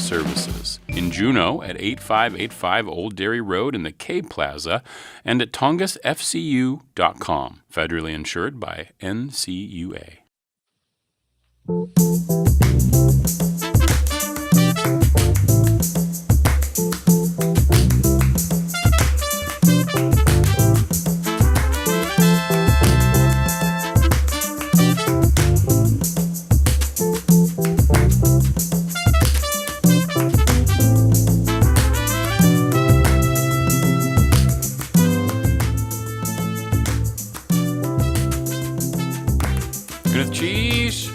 services in Juneau at 8585 Old Dairy Road in the K Plaza and at tongusfcu.com. Federally insured by NCUA.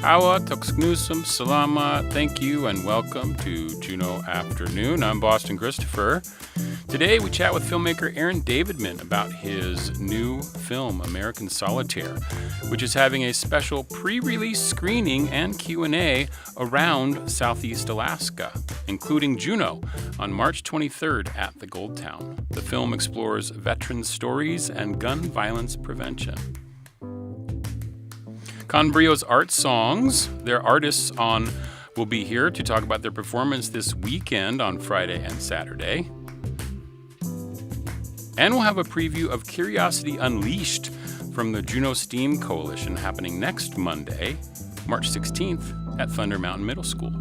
Hawa, Tuxnusum, Salama, thank you and welcome to Juneau Afternoon. I'm Boston Christopher. Today we chat with filmmaker Aaron Davidman about his new film, American Solitaire, which is having a special pre-release screening and Q&A around Southeast Alaska, including Juneau, on March 23rd at the Gold Town. The film explores veterans' stories and gun violence prevention. Brio's Art Songs, their artists will be here to talk about their performance this weekend on Friday and Saturday. And we'll have a preview of Curiosity Unleashed from the Juneau STEAM Coalition happening next Monday, March 16th at Thunder Mountain Middle School.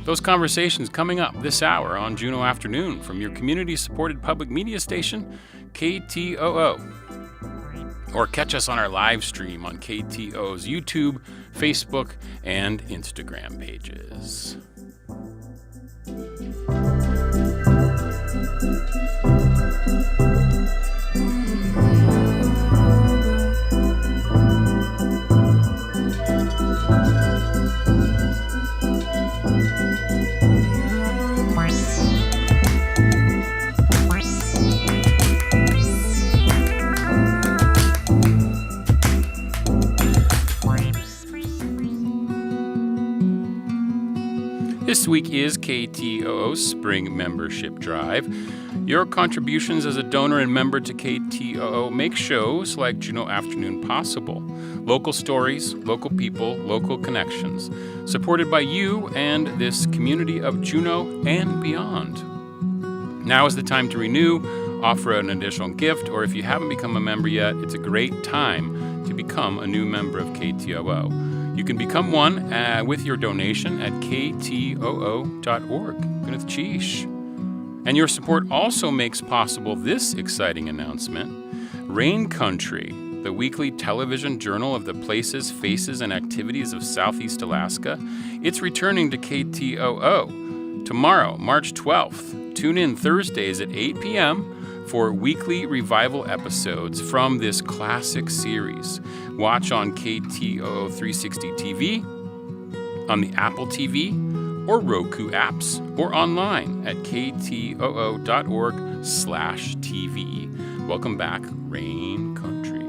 Those conversations coming up this hour on Juneau Afternoon from your community-supported public media station, KTOO. Or catch us on our live stream on KTO's YouTube, Facebook, and Instagram pages. This week is KTOO's Spring Membership Drive. Your contributions as a donor and member to KTOO make shows like Juneau Afternoon possible. Local stories, local people, local connections. Supported by you and this community of Juneau and beyond. Now is the time to renew, offer an additional gift, or if you haven't become a member yet, it's a great time to become a new member of KTOO. You can become one with your donation at ktoo.org. Gwyneth Cheesh. And your support also makes possible this exciting announcement. Rain Country, the weekly television journal of the places, faces, and activities of Southeast Alaska, it's returning to KTOO tomorrow, March 12th. Tune in Thursdays at 8 p.m. for weekly revival episodes from this classic series. Watch on KTOO 360 TV, on the Apple TV or Roku apps, or online at ktoo.org/TV. Welcome back, Rain Country.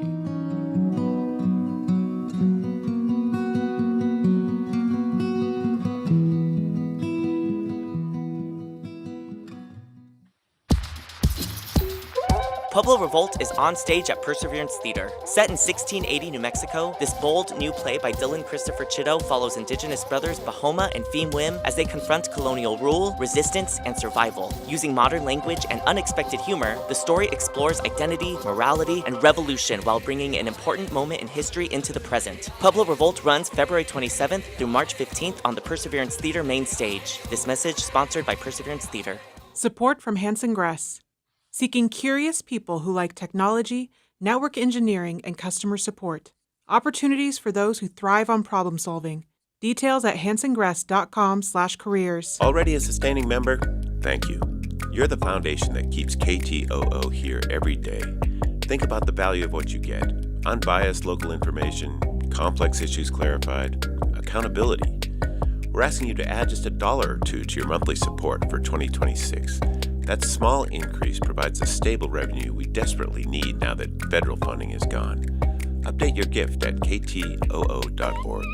Pueblo Revolt is on stage at Perseverance Theater. Set in 1680 New Mexico, this bold new play by Dylan Christopher Chitto follows Indigenous brothers Bahoma and Fiem Wim as they confront colonial rule, resistance, and survival. Using modern language and unexpected humor, the story explores identity, morality, and revolution while bringing an important moment in history into the present. Pueblo Revolt runs February 27th through March 15th on the Perseverance Theater main stage. This message sponsored by Perseverance Theater. Support from Hanson Gress. Seeking curious people who like technology, network engineering, and customer support. Opportunities for those who thrive on problem solving. Details at hansongress.com/careers. Already a sustaining member? Thank you. You're the foundation that keeps KTOO here every day. Think about the value of what you get. Unbiased local information, complex issues clarified, accountability. We're asking you to add just $1 or $2 to your monthly support for 2026. That small increase provides the stable revenue we desperately need now that federal funding is gone. Update your gift at ktoo.org.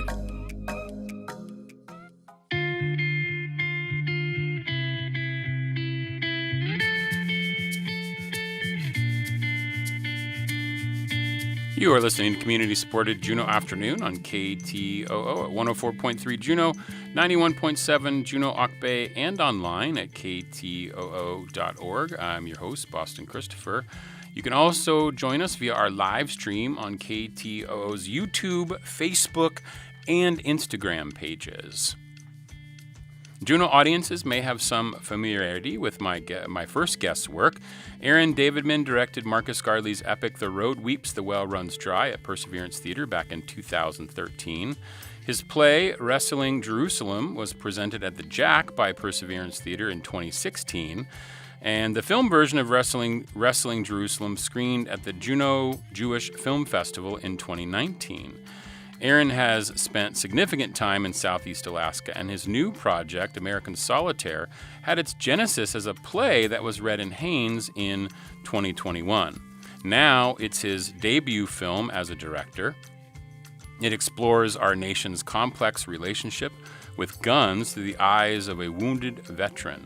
You are listening to community-supported Juneau Afternoon on KTOO at 104.3 Juneau, 91.7 Juneau Bay and online at ktoo.org. I'm your host, Boston Christopher. You can also join us via our live stream on KTOO's YouTube, Facebook, and Instagram pages. Juneau audiences may have some familiarity with my first guest's work. Aaron Davidman directed Marcus Gardley's epic The Road Weeps, The Well Runs Dry at Perseverance Theater back in 2013. His play, Wrestling Jerusalem, was presented at the Jack by Perseverance Theater in 2016. And the film version of Wrestling Jerusalem screened at the Juneau Jewish Film Festival in 2019. Aaron has spent significant time in Southeast Alaska, and his new project, American Solitaire, had its genesis as a play that was read in Haines in 2021. Now it's his debut film as a director. It explores our nation's complex relationship with guns through the eyes of a wounded veteran.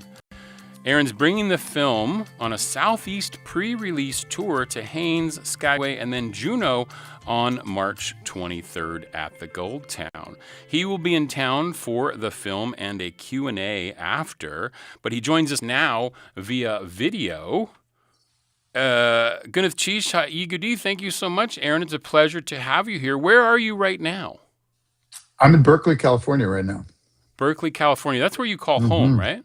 Aaron's bringing the film on a Southeast pre-release tour to Haines, Skyway, and then Juneau on March 23rd at the Gold Town. He will be in town for the film and a Q&A after, but he joins us now via video. Gunneth Chish Igudi, thank you so much, Aaron. It's a pleasure to have you here. Where are you right now? I'm in Berkeley, California right now. Berkeley, California. That's where you call home, right?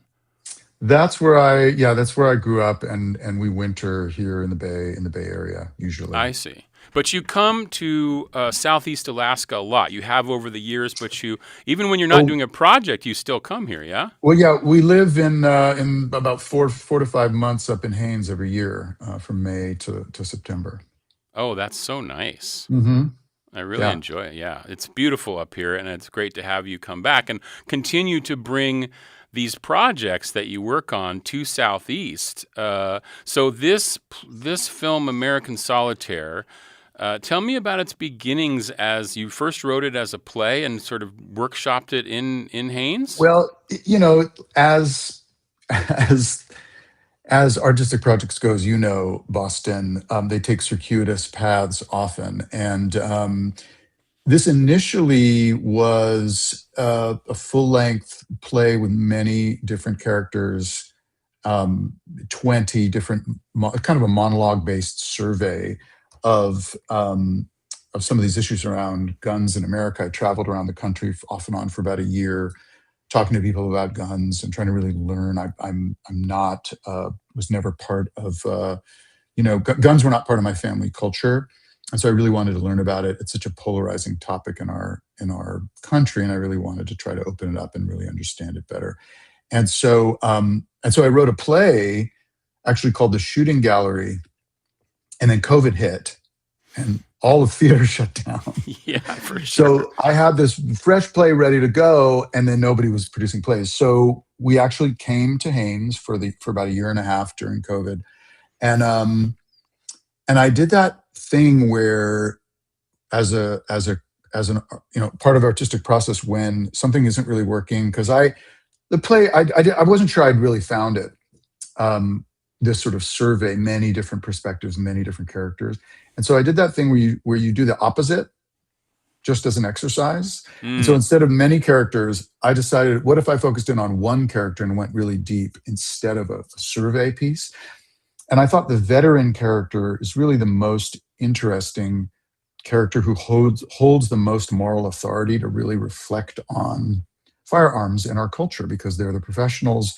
That's where I grew up, and we winter here in the Bay Area usually. I see. But you come to Southeast Alaska a lot. You have over the years, but even when you're not doing a project, you still come here, yeah? Well, yeah, we live in about four to 5 months up in Haines every year, from May to September. Oh, that's so nice. Mm-hmm. I really enjoy it. Yeah, it's beautiful up here, and it's great to have you come back and continue to bring these projects that you work on to Southeast. So this film, American Solitaire, tell me about its beginnings. As you first wrote it as a play and sort of workshopped it in Haines? Well, as artistic projects goes, Boston, they take circuitous paths often. And this initially was a full-length play with many different characters, 20 different, kind of a monologue-based survey of some of these issues around guns in America. I traveled around the country off and on for about a year, talking to people about guns and trying to really learn. Was never part of, guns were not part of my family culture. And so I really wanted to learn about it. It's such a polarizing topic in our country, and I really wanted to try to open it up and really understand it better. And so I wrote a play actually called The Shooting Gallery, and then COVID hit, and all of theater shut down. Yeah, for sure. So I had this fresh play ready to go, and then nobody was producing plays. So we actually came to Haines for about a year and a half during COVID, and I did that thing where, as an part of artistic process, when something isn't really working, because I wasn't sure I'd really found it. This sort of survey, many different perspectives, many different characters. And so I did that thing where you do the opposite, just as an exercise. And so instead of many characters, I decided, what if I focused in on one character and went really deep instead of a survey piece? And I thought the veteran character is really the most interesting character, who holds the most moral authority to really reflect on firearms in our culture, because they're the professionals.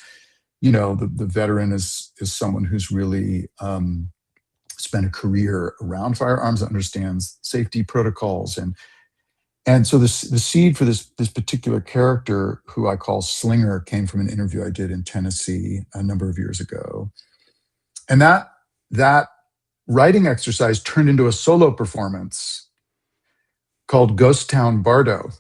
The veteran is someone who's really spent a career around firearms, understands safety protocols, and so the seed for this particular character, who I call Slinger, came from an interview I did in Tennessee a number of years ago, and that writing exercise turned into a solo performance called Ghost Town Bardo,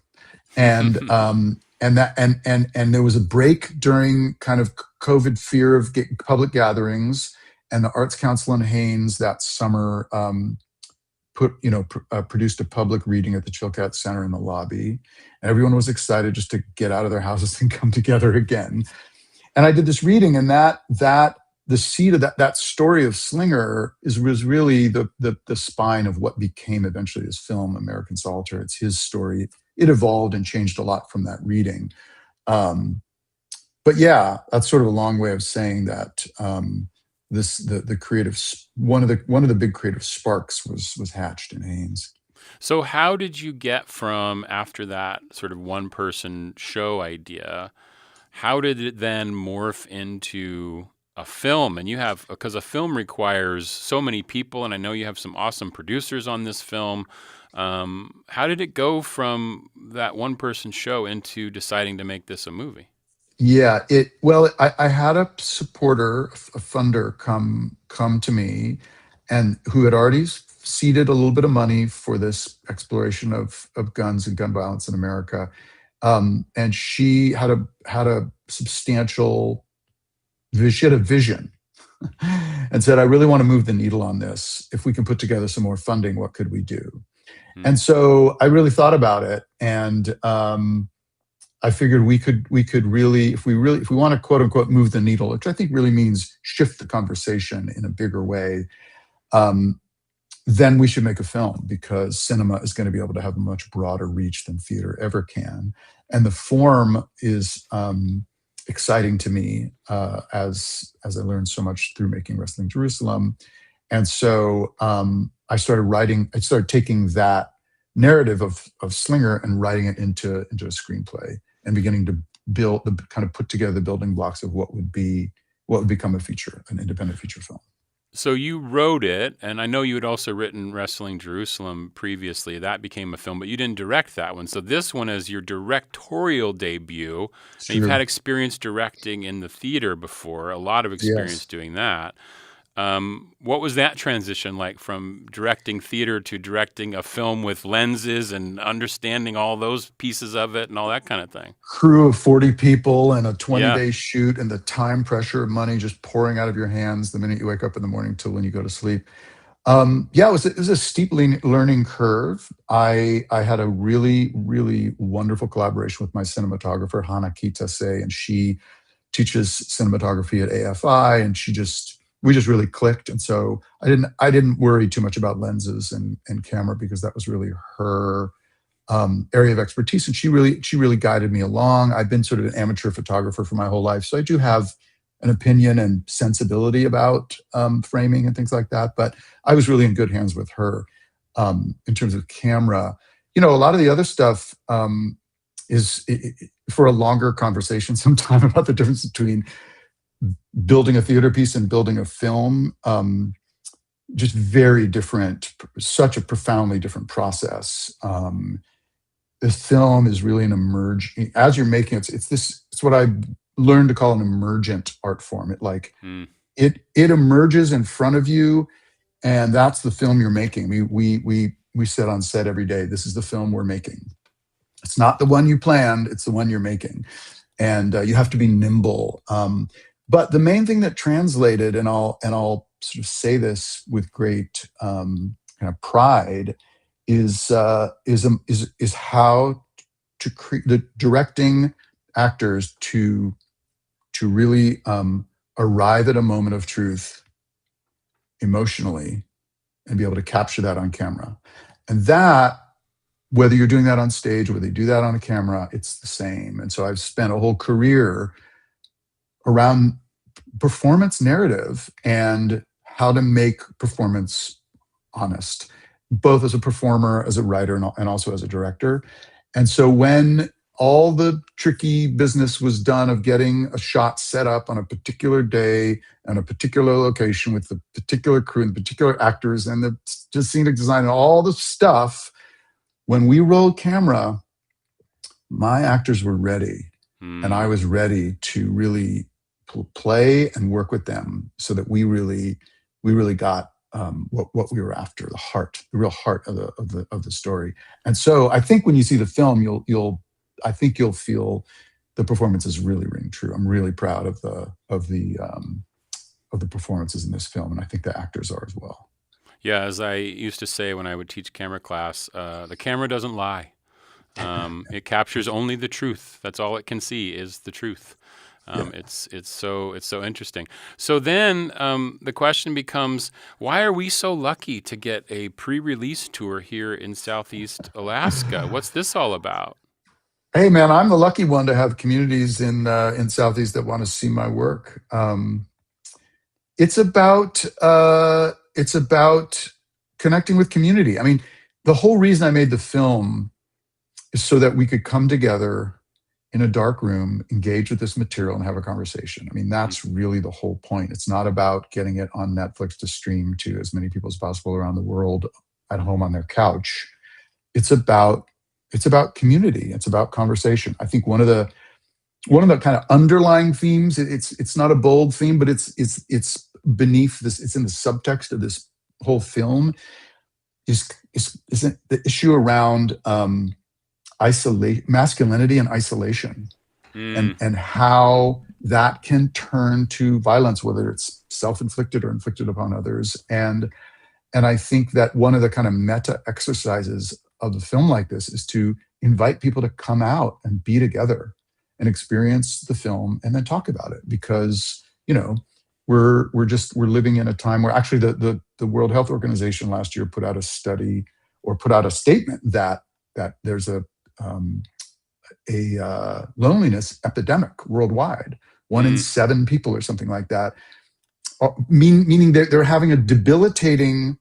and there was a break during kind of COVID fear of public gatherings, and the Arts Council in Haines that summer produced a public reading at the Chilkat Center in the lobby, and everyone was excited just to get out of their houses and come together again. And I did this reading, and that the seed of that story of Slinger was really the spine of what became eventually this film, American Solitaire. It's his story. It evolved and changed a lot from that reading. Um, but yeah, that's sort of a long way of saying that the creative one of the big creative sparks was hatched in Haynes. So how did you get from after that sort of one person show idea? How did it then morph into a film? And you have, because a film requires so many people, and I know you have some awesome producers on this film. How did it go from that one person show into deciding to make this a movie? Yeah, I had a supporter, a funder come to me, and who had already seeded a little bit of money for this exploration of guns and gun violence in America. And she had a substantial she had a vision and said, I really want to move the needle on this. If we can put together some more funding, what could we do? Hmm. And so I really thought about it, and I figured we could really, if we want to quote unquote move the needle, which I think really means shift the conversation in a bigger way, then we should make a film, because cinema is going to be able to have a much broader reach than theater ever can. And the form is exciting to me, as I learned so much through making Wrestling Jerusalem. And so I started taking that narrative of Slinger and writing it into a screenplay, and beginning to kind of put together the building blocks of what would become an independent feature film. So you wrote it, and I know you had also written Wrestling Jerusalem previously. That became a film, but you didn't direct that one. So this one is your directorial debut. And you've had experience directing in the theater before, a lot of experience doing that. What was that transition like from directing theater to directing a film with lenses and understanding all those pieces of it and all that kind of thing? Crew of 40 people and a 20-day shoot, and the time pressure of money just pouring out of your hands the minute you wake up in the morning till when you go to sleep. It was a steep learning curve. I had a really, really wonderful collaboration with my cinematographer, Hana Kitase, and she teaches cinematography at AFI, and we just really clicked. And so I didn't worry too much about lenses and camera, because that was really her area of expertise. And she really guided me along. I've been sort of an amateur photographer for my whole life, so I do have an opinion and sensibility about framing and things like that. But I was really in good hands with her in terms of camera. A lot of the other stuff is for a longer conversation sometime about the difference between building a theater piece and building a film. Just very different, such a profoundly different process. The film is really an as you're making it, it's what I learned to call an emergent art form. It emerges in front of you, and that's the film you're making. We sit on set every day. This is the film we're making. It's not the one you planned, it's the one you're making. And you have to be nimble. But the main thing that translated, and I'll sort of say this with great kind of pride, is how to create the directing actors to really arrive at a moment of truth emotionally and be able to capture that on camera. And that, whether you're doing that on stage or whether you do that on a camera, it's the same. And so I've spent a whole career around performance narrative and how to make performance honest, both as a performer, as a writer, and also as a director. And so when all the tricky business was done of getting a shot set up on a particular day and a particular location with the particular crew and the particular actors and the scenic design and all the stuff, when we rolled camera, my actors were ready. And I was ready to really play and work with them so that we really got what we were after, the real heart of the story. And so I think when you see the film, you'll feel the performances really ring true. I'm really proud of the performances in this film, and I think the actors are as well. Yeah, as I used to say when I would teach camera class, the camera doesn't lie. It captures only the truth. That's all it can see is the truth. It's so interesting. So then the question becomes, why are we so lucky to get a pre-release tour here in Southeast Alaska? What's this all about? Hey man, I'm the lucky one to have communities in Southeast that want to see my work. It's about connecting with community. I mean, the whole reason I made the film is so that we could come together in a dark room, engage with this material, and have a conversation. I mean, that's really the whole point. It's not about getting it on Netflix to stream to as many people as possible around the world at home on their couch. It's about community. It's about conversation. I think one of the kind of underlying themes, it's not a bold theme, but it's beneath this, it's in the subtext of this whole film, is the issue around masculinity and isolation, and how that can turn to violence, whether it's self-inflicted or inflicted upon others. And I think that one of the kind of meta exercises of a film like this is to invite people to come out and be together and experience the film and then talk about it, because we're living in a time where actually the World Health Organization last year put out a study, or put out a statement that there's a loneliness epidemic worldwide. 1 in 7 people or something like that, meaning that they're having a debilitating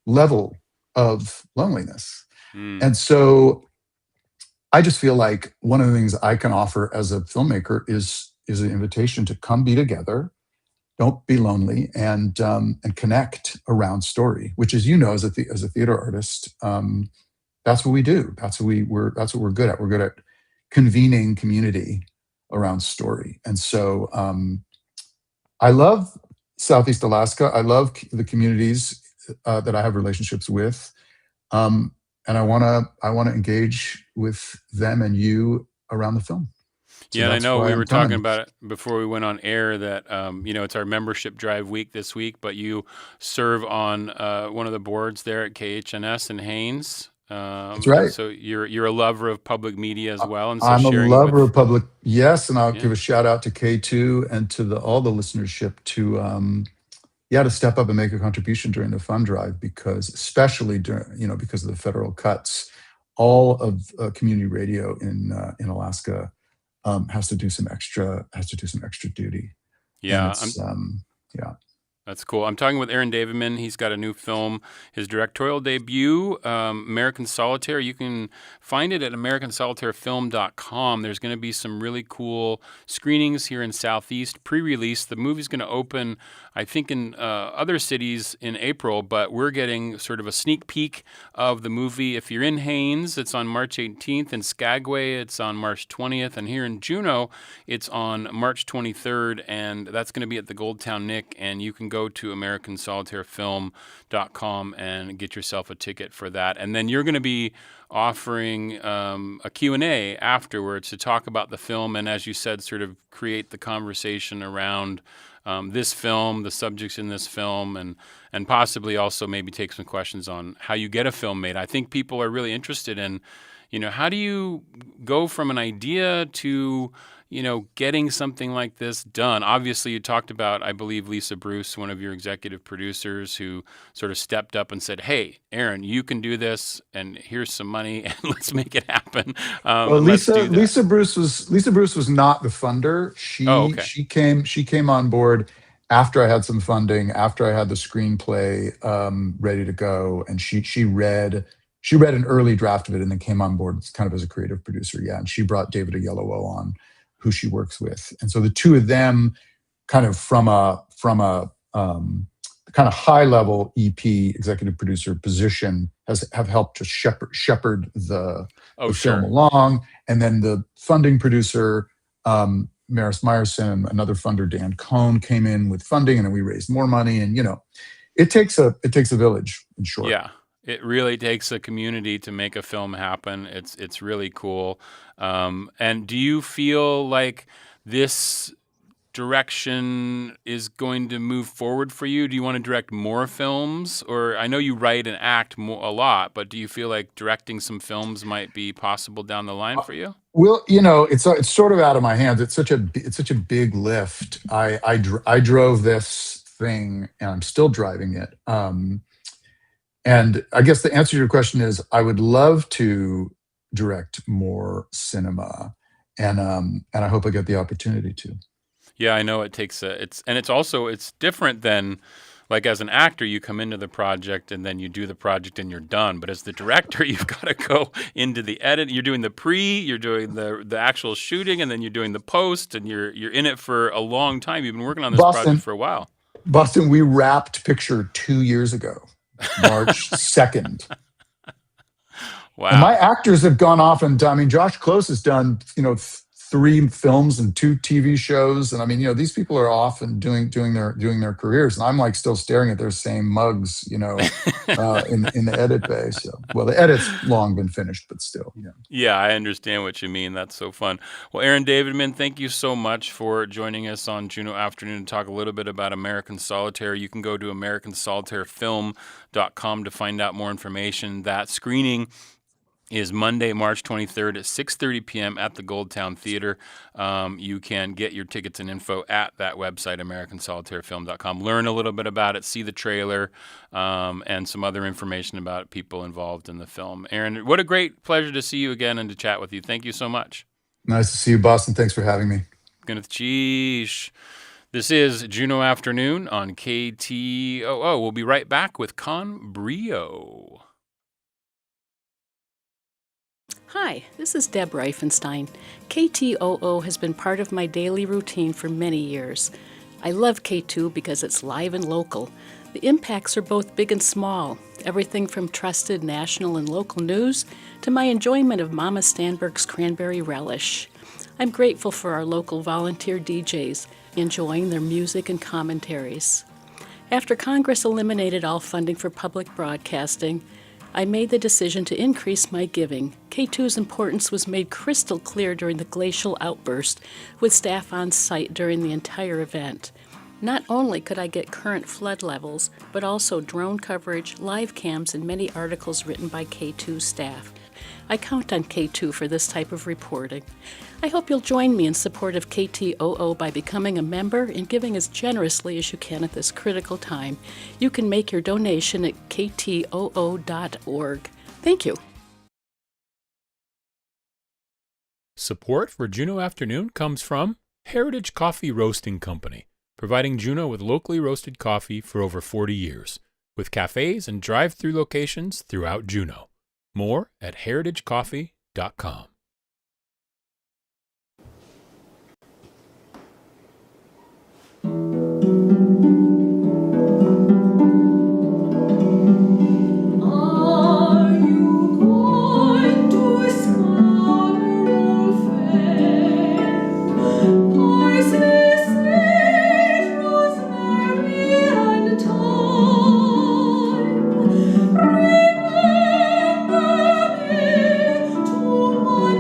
level of loneliness. And so I just feel like one of the things I can offer as a filmmaker is an invitation to come be together, don't be lonely, and connect around story, which, as you know, as a theater artist, that's what we do. That's what we're good at. We're good at convening community around story. And so I love Southeast Alaska. I love the communities that I have relationships with. And I want to engage with them and you around the film. So Yeah, and I that's know why we I'm were talking coming. about it before we went on air that it's our membership drive week this week, but you serve on one of the boards there at KHNS in Haines. That's And right. so you're a lover of public media as well, and so I'm a sharing lover with of public, yes, and I'll give yeah. a shout out to K2 and to all the listenership to step up and make a contribution during the fund drive, because especially during because of the federal cuts, all of community radio in Alaska has to do some extra duty, and Yeah, it's yeah. that's cool. I'm talking with Aaron Davidman. He's got a new film, his directorial debut, American Solitaire. You can find it at americansolitarefilm.com. There's going to be some really cool screenings here in Southeast, pre-release. The movie's going to open, I think, in other cities in April, but we're getting sort of a sneak peek of the movie. If you're in Haines, it's on March 18th. In Skagway, it's on March 20th. And here in Juneau, it's on March 23rd, and that's going to be at the Gold Town Nick, and you can go to americansolitarefilm.com and get yourself a ticket for that. And then you're going to be offering a Q&A afterwards to talk about the film and, as you said, sort of create the conversation around this film, the subjects in this film, and possibly also maybe take some questions on how you get a film made. I think people are really interested in, how do you go from an idea to getting something like this done? Obviously, you talked about, I believe, Lisa Bruce, one of your executive producers, who sort of stepped up and said, "Hey, Aaron, you can do this, and here's some money, and let's make it happen. Well, And let's do that." Lisa Bruce was not the funder. Oh, okay. She came on board after I had some funding, after I had the screenplay ready to go, and she read an early draft of it and then came on board kind of as a creative producer. Yeah, and she brought David Oyelowo on, who she works with, and so the two of them, kind of from a kind of high level EP executive producer position, have helped to shepherd the film along. And then the funding producer, Maris Meyerson, another funder, Dan Cohn, came in with funding, and then we raised more money. And it takes a village, in short. Yeah. It really takes a community to make a film happen. It's really cool. And do you feel like this direction is going to move forward for you? Do you want to direct more films? Or I know you write and act a lot, but do you feel like directing some films might be possible down the line for you? Well, it's sort of out of my hands. It's such a big lift. I drove this thing, and I'm still driving it. And I guess the answer to your question is, I would love to direct more cinema, and I hope I get the opportunity to. Yeah, I know it takes it's different than, like, as an actor, you come into the project and then you do the project and you're done. But as the director, you've got to go into the edit. You're doing the you're doing the actual shooting, and then you're doing the post, and you're in it for a long time. You've been working on this project for a while. Boston, we wrapped picture 2 years ago, March 2nd. Wow. And my actors have gone off and done, I mean, Josh Close has done, 3 films and 2 TV shows. And I mean, these people are off and doing their careers. And I'm like still staring at their same mugs, in the edit bay. So, well, the edit's long been finished, but still. Yeah. Yeah, I understand what you mean. That's so fun. Well, Aaron Davidman, thank you so much for joining us on Juneau Afternoon to talk a little bit about American Solitaire. You can go to americansolitairefilm.com to find out more information. That screening is Monday, March 23rd at 6:30 p.m. at the Goldtown Theater. You can get your tickets and info at that website, americansolitairefilm.com. Learn a little bit about it, see the trailer, and some other information about people involved in the film. Aaron, what a great pleasure to see you again and to chat with you. Thank you so much. Nice to see you, Boston. Thanks for having me. This is Juneau Afternoon on KTOO. We'll be right back with Brio. Hi, this is Deb Reifenstein. KTOO has been part of my daily routine for many years. I love K2 because it's live and local. The impacts are both big and small, everything from trusted national and local news to my enjoyment of Mama Stanberg's cranberry relish. I'm grateful for our local volunteer DJs, enjoying their music and commentaries. After Congress eliminated all funding for public broadcasting, I made the decision to increase my giving. K2's importance was made crystal clear during the glacial outburst, with staff on site during the entire event. Not only could I get current flood levels, but also drone coverage, live cams, and many articles written by K2 staff. I count on K2 for this type of reporting. I hope you'll join me in support of KTOO by becoming a member and giving as generously as you can at this critical time. You can make your donation at ktoo.org. Thank you. Support for Juneau Afternoon comes from Heritage Coffee Roasting Company, providing Juneau with locally roasted coffee for over 40 years, with cafes and drive-through locations throughout Juneau. More at heritagecoffee.com. Remember me to my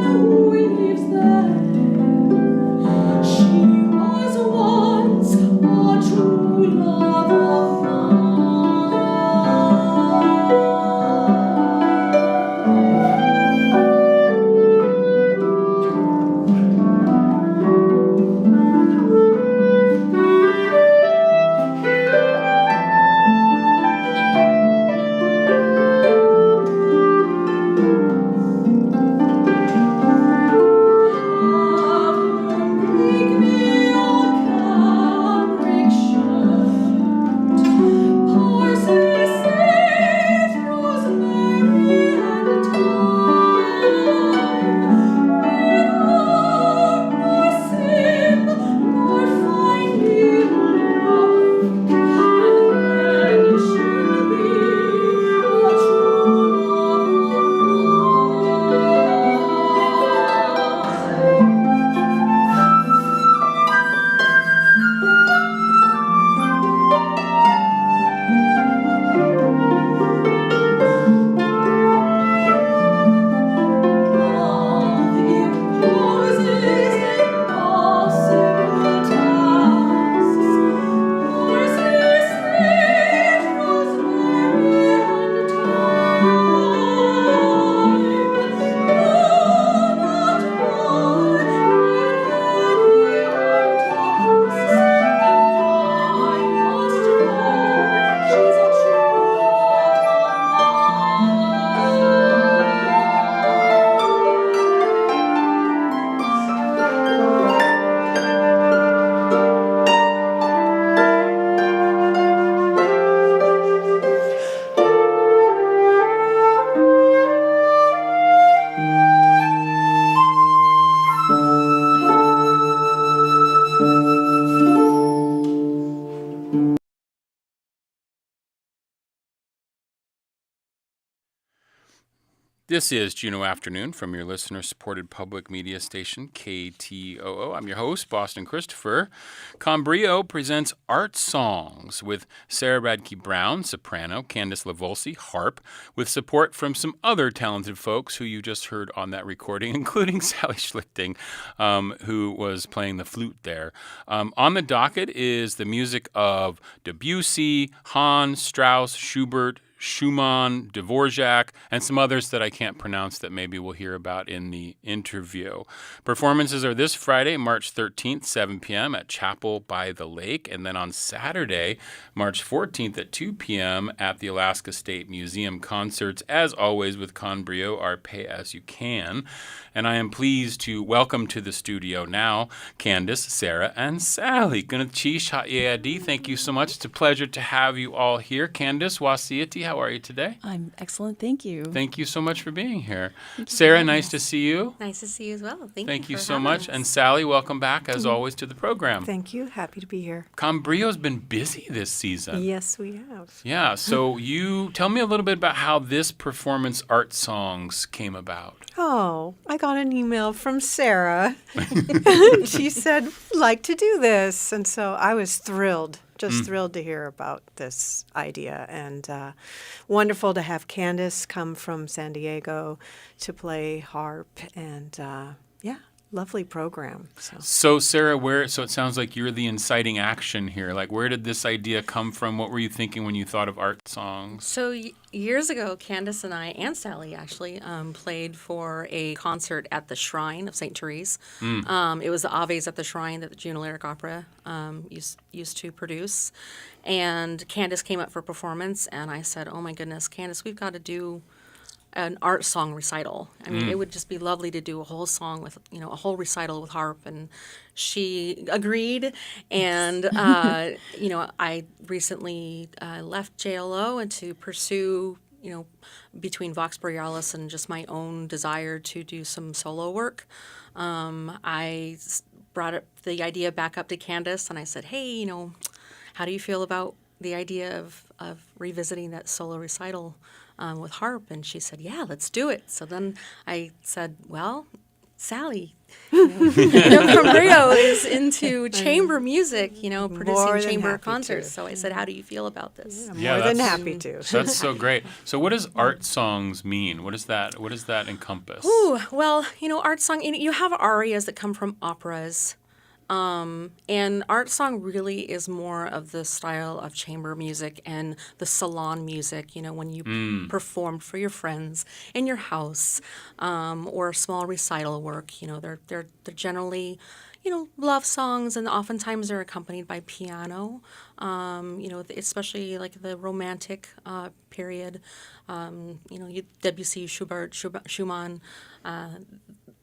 This is Juneau Afternoon from your listener-supported public media station, KTOO. I'm your host, Boston Christopher. Brio presents Art Songs with Sara Radke Brown, soprano, Candace LiVolsi, harp, with support from some other talented folks who you just heard on that recording, including Sally Schlichting, who was playing the flute there. On the docket is the music of Debussy, Hahn, Strauss, Schubert, Schumann, Dvorak, and some others that I can't pronounce that maybe we'll hear about in the interview. Performances are this Friday, March 13th, 7 p.m. at Chapel by the Lake, and then on Saturday, March 14th at 2 p.m. at the Alaska State Museum. Concerts, as always, with Brio are pay as you can. And I am pleased to welcome to the studio now Candace, Sara, and Sally. Gunachish Hatyadi, thank you so much. It's a pleasure to have you all here. Candace, Wasiati, how are you today? I'm excellent, thank you. Thank you so much for being here. Sara, nice to see you. Nice to see you as well. Thank you for so having much. us. And Sally, welcome back, as always, to the program. Thank you. Happy to be here. Brio's been busy this season. Yes, we have. Yeah, so you tell me a little bit about how this performance, Art Songs, came about. Oh, I got an email from Sara. She said, like to do this. And so I was thrilled, just thrilled to hear about this idea. And wonderful to have Candace come from San Diego to play harp. And yeah, lovely program. So Sara, so it sounds like you're the inciting action here. Like, where did this idea come from? What were you thinking when you thought of Art Songs? So years ago, Candace and I, and Sally actually, played for a concert at the Shrine of St. Therese. It was the Aves at the Shrine that the Juneau Lyric Opera used to produce. And Candace came up for performance, and I said, oh my goodness, Candace, we've got to do an art song recital. I mean, it would just be lovely to do a whole song with, a whole recital with harp. And she agreed. And, I recently left JLO and to pursue, between Vox Borealis and just my own desire to do some solo work. I brought the idea back up to Candace and I said, hey, how do you feel about the idea of revisiting that solo recital with harp? And she said, yeah, let's do it. So then I said, well, Sally, Brio is into chamber music, producing chamber concerts. So I said, how do you feel about this? Yeah, more than happy to. That's so great. So what does Art Songs mean? What does that encompass? Ooh, well, art song, you have arias that come from operas. And art song really is more of the style of chamber music and the salon music, when you perform for your friends in your house, or small recital work. They're generally, love songs, and oftentimes they're accompanied by piano. Especially like the romantic period. Debussy, Schubert, Schumann.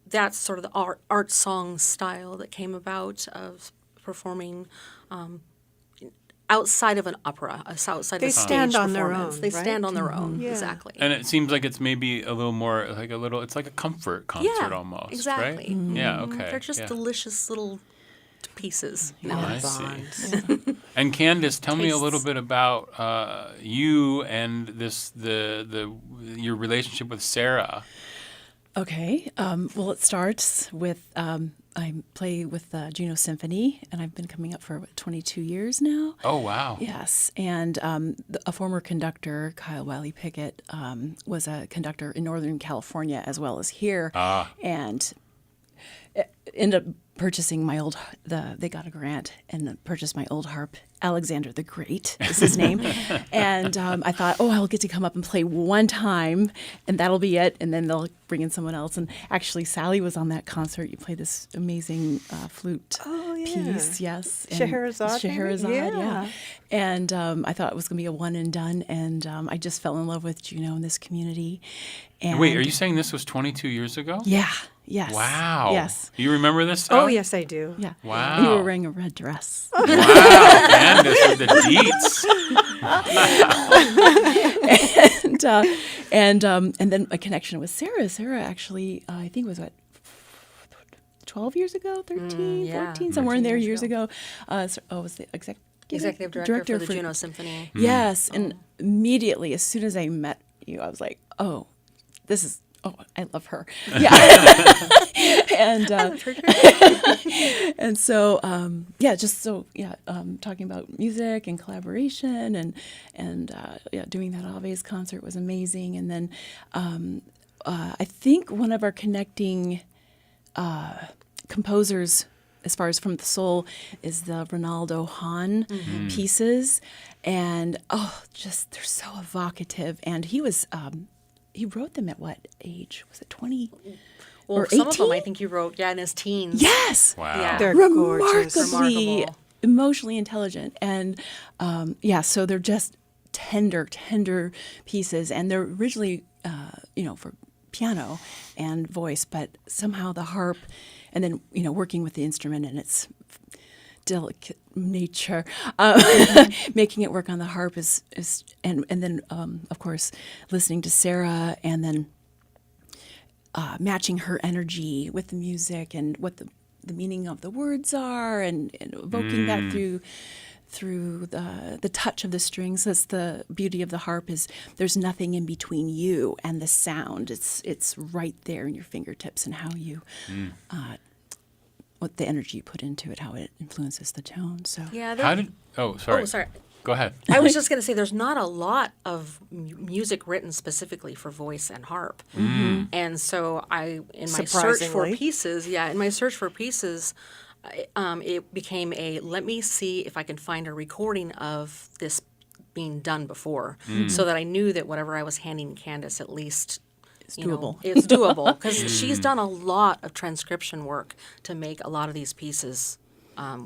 That's sort of the art song style that came about of performing outside of an opera, outside of a stage stand on their performance. own, They right? stand on their own, Yeah. exactly. And it seems like it's maybe a little more it's like a comfort concert almost, exactly. right? Yeah, okay. They're just delicious little pieces. I see. And Candace, tell me a little bit about you and your relationship with Sara. Okay, well, it starts with I play with the Juneau Symphony, and I've been coming up for 22 years now. Oh, wow. Yes, and a former conductor, Kyle Wiley-Pickett, was a conductor in Northern California as well as here, and ended up purchasing they got a grant and purchased my old harp. Alexander the Great is his name. And I thought, I'll get to come up and play one time and that'll be it. And then they'll bring in someone else. And actually, Sally was on that concert. You played this amazing flute piece. Yes. Scheherazade, yeah. And I thought it was going to be a one and done. And I just fell in love with Juneau and this community. And Wait, are you saying this was 22 years ago? Yeah. Yes. Wow. Yes. You remember this, Sally? Oh, yes, I do. Yeah. Wow. And you were wearing a red dress. Wow, Candace with the deets. And then a connection with Sara. Sara actually, I think was 12 years ago, 13, 14, somewhere in there years ago. Was the Executive director for the Juneau Symphony. Yes, and immediately, as soon as I met you, I was like, this is Oh, I love her. Yeah. And and so talking about music and collaboration and doing that Aves concert was amazing. And then I think one of our connecting composers, as far as from the soul, is the Ronaldo Hahn pieces, and they're so evocative. And he was he wrote them at what age? Was it 20 or 18? Some of them I think you wrote, in his teens. Yes. Wow. Yeah. They're gorgeous. Remarkably Remarkable. emotionally intelligent, and so they're just tender pieces, and they're originally for piano and voice, but somehow the harp, and then working with the instrument and its delicate nature, making it work on the harp is and then of course listening to Sara, and then matching her energy with the music and what the meaning of the words are, and evoking that through the touch of the strings. That's the beauty of the harp, is there's nothing in between you and the sound. It's right there in your fingertips, and how you what the energy you put into it, how it influences the tone. So Yeah. Sorry. Go ahead. I was just going to say, there's not a lot of music written specifically for voice and harp, and so in my search for pieces, it became let me see if I can find a recording of this being done before, so that I knew that whatever I was handing Candace, at least it's doable. It's doable, because she's done a lot of transcription work to make a lot of these pieces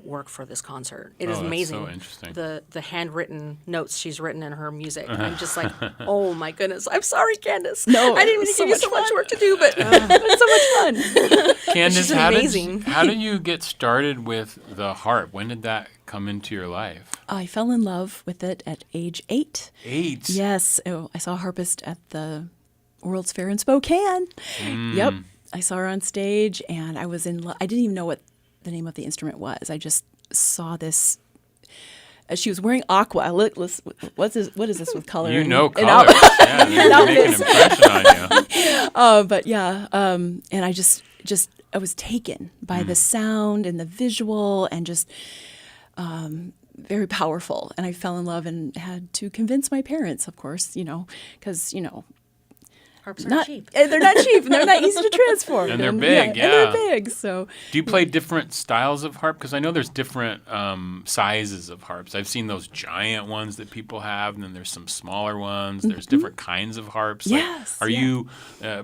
work for this concert. It is amazing. So interesting. The handwritten notes she's written in her music. I'm just like, oh my goodness. I'm sorry, Candace. No, I didn't even give you so much work to do, but it's so much fun. Candace, She's amazing. how did you get started with the harp? When did that come into your life? I fell in love with it at age 8. 8? Yes. I saw a harpist at the World's Fair in Spokane. Yep. I saw her on stage, and I was in love. I didn't even know what the name of the instrument was. I just saw this. She was wearing aqua. What is this with color? Colors. Yeah, they make an impression on you. But yeah, and I was taken by the sound and the visual, and just very powerful. And I fell in love, and had to convince my parents, of course, because Harps aren't cheap. They're not cheap, and they're not easy to transport. And they're big, And they're big, so. Do you play different styles of harp? Because I know there's different sizes of harps. I've seen those giant ones that people have, and then there's some smaller ones. There's different kinds of harps. Yes. Are you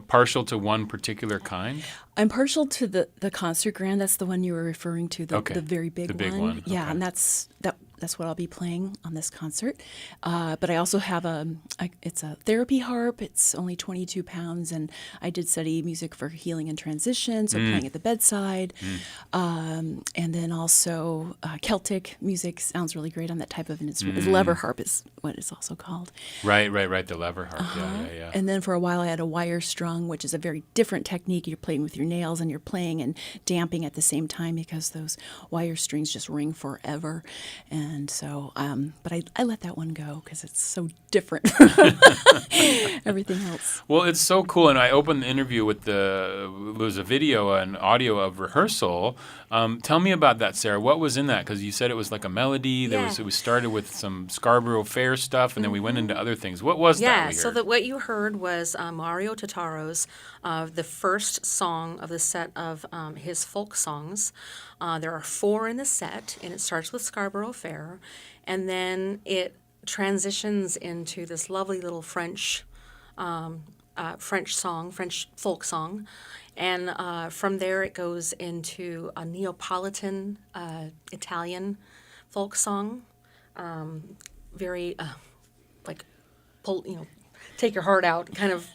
partial to one particular kind? I'm partial to the concert grand. That's the one you were referring to, the very big one. The big one. Yeah, okay. and that's what I'll be playing on this concert. But I also have it's a therapy harp. It's only 22 pounds, and I did study music for healing and transition, so playing at the bedside. And then also Celtic music sounds really great on that type of an instrument. The lever harp is what it's also called. Right, the lever harp. Yeah. And then for a while I had a wire strung, which is a very different technique. You're playing with your nails, and you're playing and damping at the same time, because those wire strings just ring forever. And so, but I let that one go, because it's so different from everything else. Well, it's so cool. And I opened the interview with there was a video and audio of rehearsal. Tell me about that, Sara. What was in that? Because you said it was like a melody. It was started with some Scarborough Fair stuff, and then we went into other things. What was that? Yeah, so what you heard was Mario Totaro's the first song of the set of his folk songs. There are 4 in the set, and it starts with Scarborough Fair, and then it transitions into this lovely little French folk song, and from there it goes into a Neapolitan Italian folk song, very take your heart out, kind of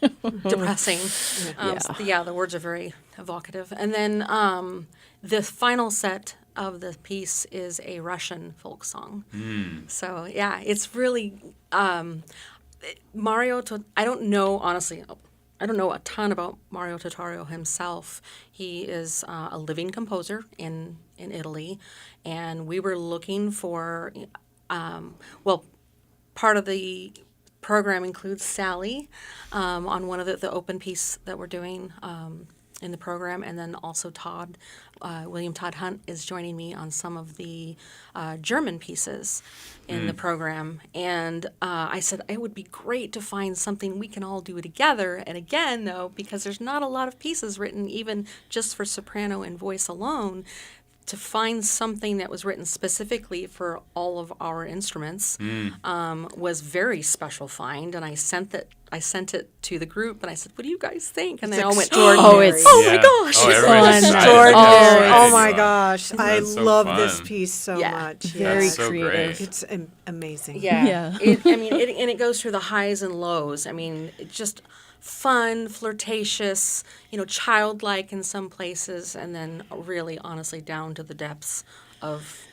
depressing. The words are very evocative. And then the final set of the piece is a Russian folk song. So yeah, it's really Mario. I don't know, honestly. I don't know a ton about Mario Totaro himself. He is a living composer in Italy, and we were looking for part of the program includes Sally on one of the open piece that we're doing in the program, and then also Todd, William Todd Hunt is joining me on some of the German pieces in the program. And I said it would be great to find something we can all do together. And again, though, because there's not a lot of pieces written even just for soprano and voice alone, to find something that was written specifically for all of our instruments was very special find. And I sent it to the group, and I said, "What do you guys think?" And they all went, Oh, it's my gosh, Oh, it's everybody's fun. excited. extraordinary. Oh, Oh my gosh, I That's so love fun. this piece so Yeah. much. Very That's so creative. great. It's amazing. Yeah. Yeah. And it goes through the highs and lows. I mean, it's just fun, flirtatious, childlike in some places, and then really, honestly, down to the depths of,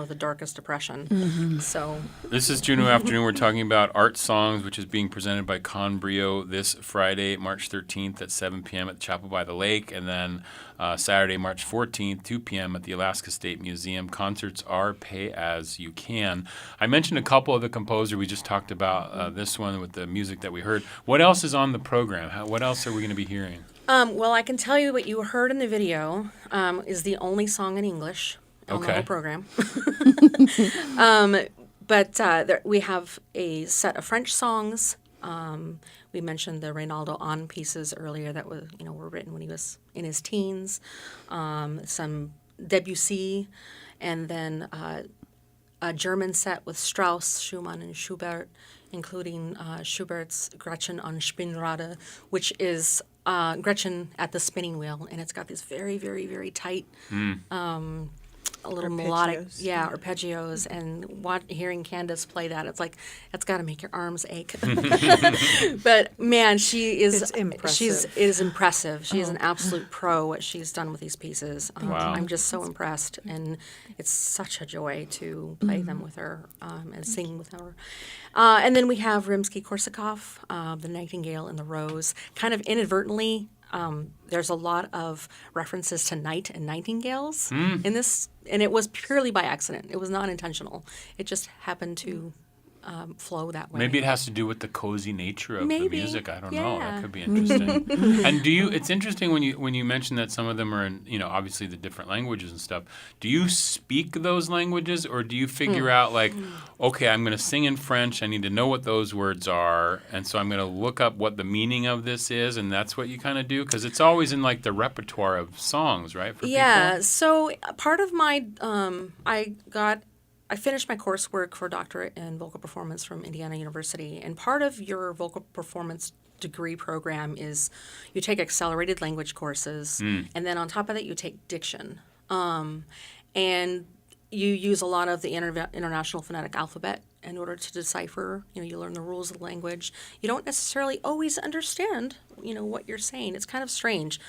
the darkest depression. So This is Juneau Afternoon. We're talking about Art Songs, which is being presented by Brio this Friday, March 13th at 7 p.m. at the Chapel by the Lake, and then Saturday, March 14th, 2 p.m. at the Alaska State Museum. Concerts are pay as you can. I mentioned a couple of the composers. We just talked about this one with the music that we heard. What else is on the program? What else are we going to be hearing? well, I can tell you what you heard in the video is the only song in English on the Okay. whole program. But we have a set of French songs. We mentioned the Reynaldo On pieces earlier that were written when he was in his teens. Some Debussy, and then a German set with Strauss, Schumann, and Schubert, including Schubert's Gretchen on Spinnrade, which is Gretchen at the spinning wheel, and it's got these very, very, very tight a little melodic, Arpeggios. arpeggios, and hearing Candace play that, it's like, that's got to make your arms ache. But man, she is It's impressive. It is impressive. She is an absolute pro what she's done with these pieces. Wow. I'm just so impressed, and it's such a joy to play them with her and sing with her. And then we have Rimsky-Korsakov, The Nightingale and the Rose, kind of inadvertently. There's a lot of references to night and nightingales in this, and it was purely by accident. It was not intentional. It just happened to flow that way. Maybe it has to do with the cozy nature of the Maybe. music. I don't know. Yeah. That could be interesting. And it's interesting when you mention that some of them are in, obviously the different languages and stuff. Do you speak those languages, or do you figure out like, okay, I'm going to sing in French. I need to know what those words are, and so I'm going to look up what the meaning of this is, and that's what you kind of do? Because it's always in like the repertoire of songs, right? For Yeah. people? So part of my I finished my coursework for a doctorate in vocal performance from Indiana University, and part of your vocal performance degree program is you take accelerated language courses, and then on top of that you take diction, and you use a lot of the International Phonetic Alphabet in order to decipher. You learn the rules of the language. You don't necessarily always understand, what you're saying. It's kind of strange.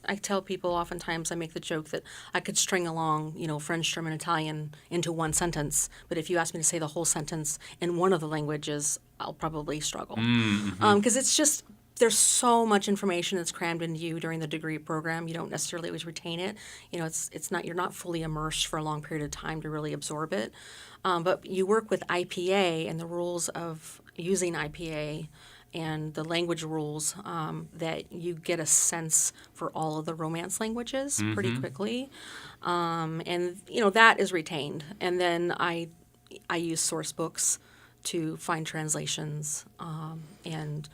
I tell people oftentimes, I make the joke that I could string along, French, German, Italian into one sentence, but if you ask me to say the whole sentence in one of the languages, I'll probably struggle. Because it's just, there's so much information that's crammed into you during the degree program. You don't necessarily always retain it. It's not, you're not fully immersed for a long period of time to really absorb it. But you work with IPA and the rules of using IPA and the language rules, that you get a sense for all of the Romance languages pretty quickly. And, that is retained. And then I use source books to find translations and,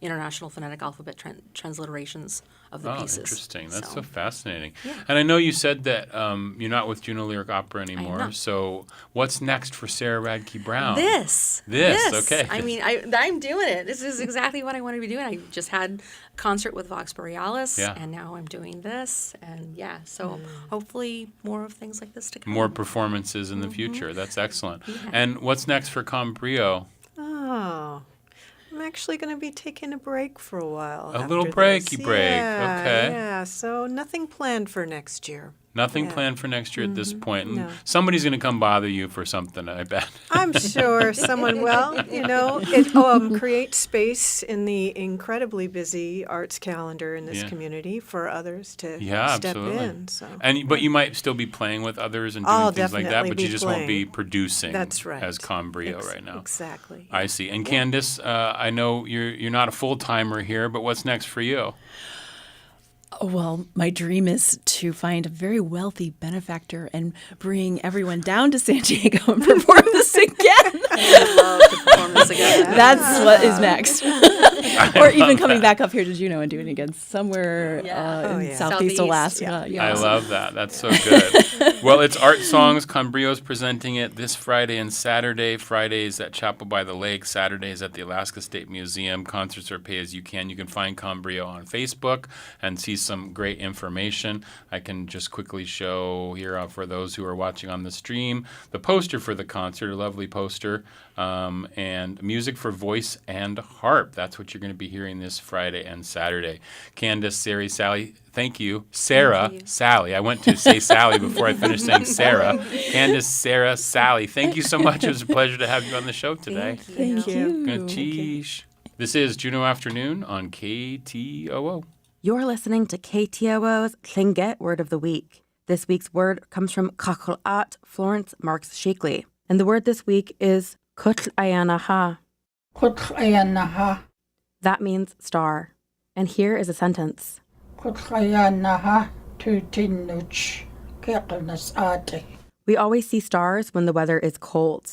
International Phonetic Alphabet transliterations of the pieces. Interesting. That's so fascinating. Yeah. And I know you said that you're not with Juneau Lyric Opera anymore. not. So what's next for Sara Radke Brown? This. Okay. I mean, I'm doing it. This is exactly what I want to be doing. I just had a concert with Vox Borealis, and now I'm doing this. And so hopefully more of things like this to come. More performances in the future. That's excellent. Yeah. And what's next for Brio? Oh, I'm actually going to be taking a break for a while. A little after breaky this. break. Yeah, Okay. Yeah, so nothing planned for next year. Nothing Yeah. planned for next year at this point. And No. somebody's going to come bother you for something, I bet. I'm sure someone will, create space in the incredibly busy arts calendar in this Yeah. community for others to Yeah, step absolutely. in. So. But you might still be playing with others and doing I'll things like that, definitely but be you just won't be playing. producing That's right. as Brio right now. Exactly. I see. And Candace, I know you're not a full-timer here, but what's next for you? Well, my dream is to find a very wealthy benefactor and bring everyone down to San Diego and perform this again. I love to perform this again. That's what is next. Or even coming back up here to Juneau and doing it again somewhere in Southeast Southeast. Alaska. I love that. That's so good. Well, it's Art Songs. Brio's presenting it this Friday and Saturday. Fridays at Chapel by the Lake. Saturdays at the Alaska State Museum. Concerts are pay as you can. You can find Brio on Facebook and see some great information. I can just quickly show here for those who are watching on the stream the poster for the concert, a lovely poster, and music for voice and harp. That's what you're going to be hearing this Friday and Saturday. Candace, Sally, thank you. Sarah, Sally. I went to say Sally before I finished saying Sarah. Candace, Sarah, Sally. Thank you so much. It was a pleasure to have you on the show today. Thank you. Cheesh. This is Juneau Afternoon on KTOO. You're listening to KTOO's Tlingit Word of the Week. This week's word comes from Kakhl'at Florence Marks Shakely. And the word this week is Kutlayanaha. Kutlayanaha. That means star. And here is a sentence. Kutlayanaha tutinuch keqnasate. We always see stars when the weather is cold.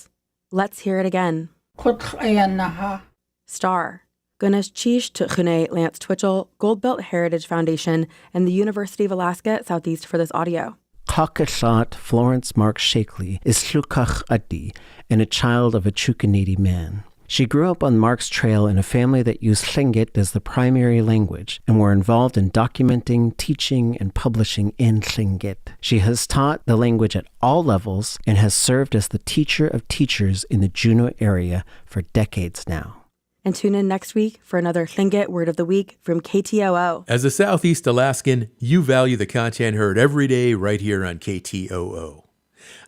Let's hear it again. Kutlayanaha. Star. Gunesh Chish Tukhune Lance Twitchell, Goldbelt Heritage Foundation, and the University of Alaska Southeast for this audio. Kakhl'at Florence Marks Shakely is Tlukach Adi and a child of a Chukanidi man. She grew up on Mark's Trail in a family that used Tlingit as the primary language and were involved in documenting, teaching, and publishing in Tlingit. She has taught the language at all levels and has served as the teacher of teachers in the Juneau area for decades now. And tune in next week for another Tlingit Word of the Week from KTOO. As a Southeast Alaskan, you value the content heard every day right here on KTOO.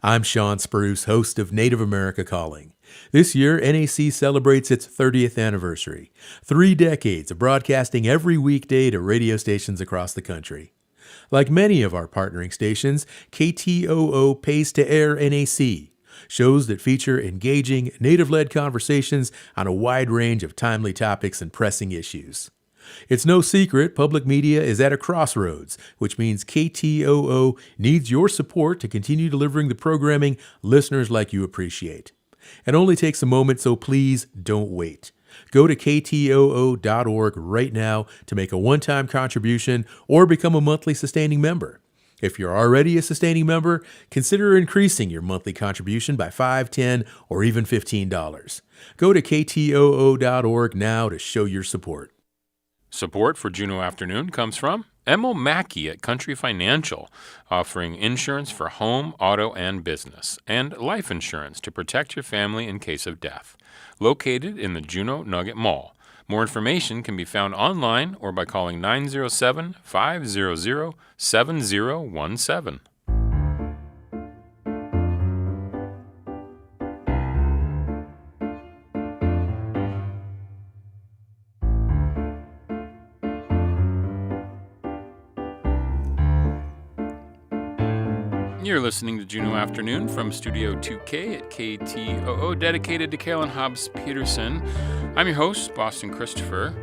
I'm Sean Spruce, host of Native America Calling. This year, NAC celebrates its 30th anniversary. 3 decades of broadcasting every weekday to radio stations across the country. Like many of our partnering stations, KTOO pays to air NAC. Shows that feature engaging, Native-led conversations on a wide range of timely topics and pressing issues. It's no secret public media is at a crossroads, which means KTOO needs your support to continue delivering the programming listeners like you appreciate. It only takes a moment, so please don't wait. Go to ktoo.org right now to make a one-time contribution or become a monthly sustaining member. If you're already a sustaining member, consider increasing your monthly contribution by $5, $10, or even $15. Go to ktoo.org now to show your support. Support for Juneau Afternoon comes from Emil Mackey at Country Financial, offering insurance for home, auto, and business, and life insurance to protect your family in case of death. Located in the Juneau Nugget Mall. More information can be found online or by calling 907-500-7017. You're listening to Juneau Afternoon from Studio 2K at KTOO, dedicated to Carolyn Hobbs Peterson. I'm your host, Boston Christopher.